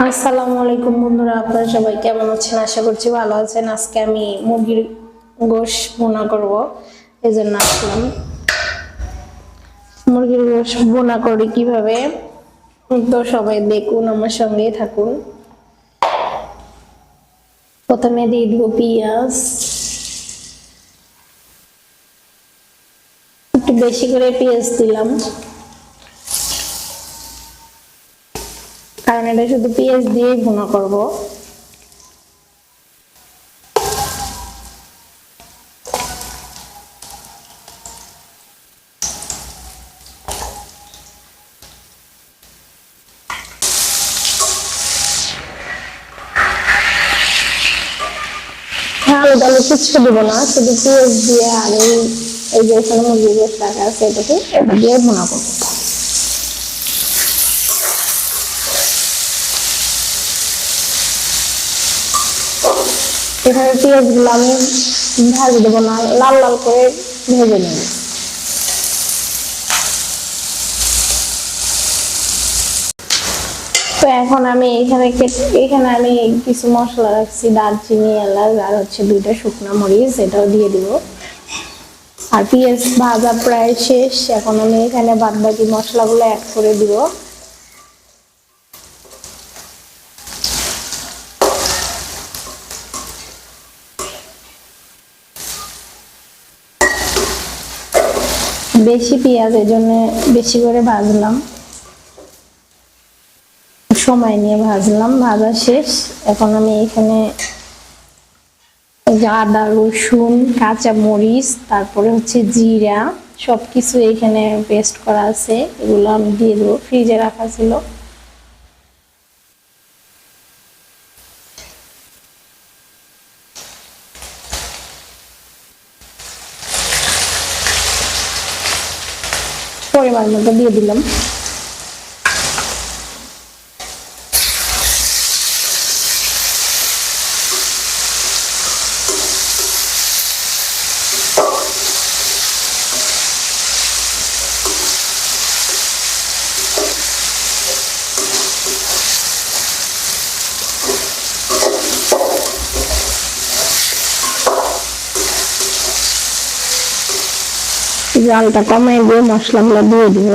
আসসালামু আলাইকুম বন্ধুরা, আপনারা সবাই কেমন আছেন? আশা করছি ভালো আছেন। আজকে আমি মুরগির গোশত ভুনা করব, এই জন্য আসলাম। মুরগির গোশত ভুনা করি কিভাবে, তো সবাই দেখুন, আমার সঙ্গেই থাকুন। প্রথমে দিয়ে দিব পেঁয়াজ, একটু বেশি করে পেঁয়াজ দিলাম, কারণ এটা শুধু পেঁয়াজ দিয়ে ভুনা করব। আলু ডালু কিচ্ছু দিব না, শুধু পেঁয়াজ দিয়ে আর এই যে এখানে মুরগির গোশত রাখা আছে এটাকে এটা দিয়ে ভুনা করবো। এখানে পেঁয়াজ গুলো আমি ভাজি দেবো না, লাল লাল করে ভেজে নেব। তো এখন আমি এখানে আমি কিছু মশলা রাখছি, দারচিনি, এলাচ আর হচ্ছে 2টা শুকনো মরিচ, এটাও দিয়ে দিব। আর পেঁয়াজ ভাজা প্রায় শেষ, এখন আমি এখানে বাদ বাকি মশলাগুলো অ্যাড করে দিব। বেশি পেঁয়াজ, এর জন্য বেশি করে ভাজলাম, সময় নিয়ে ভাজলাম। ভাজা শেষ, এখন আমি এখানে আদা, রসুন, কাঁচা মরিচ, তারপরে হচ্ছে জিরা, সবকিছু এখানে পেস্ট করা আছে, এগুলো আমি দিয়ে দেবো। ফ্রিজে রাখা ছিল। পরিমাণ মতো দিয়ে দিলাম। জালটা কমাই দিয়ে মশলাগুলো দিয়ে দিব।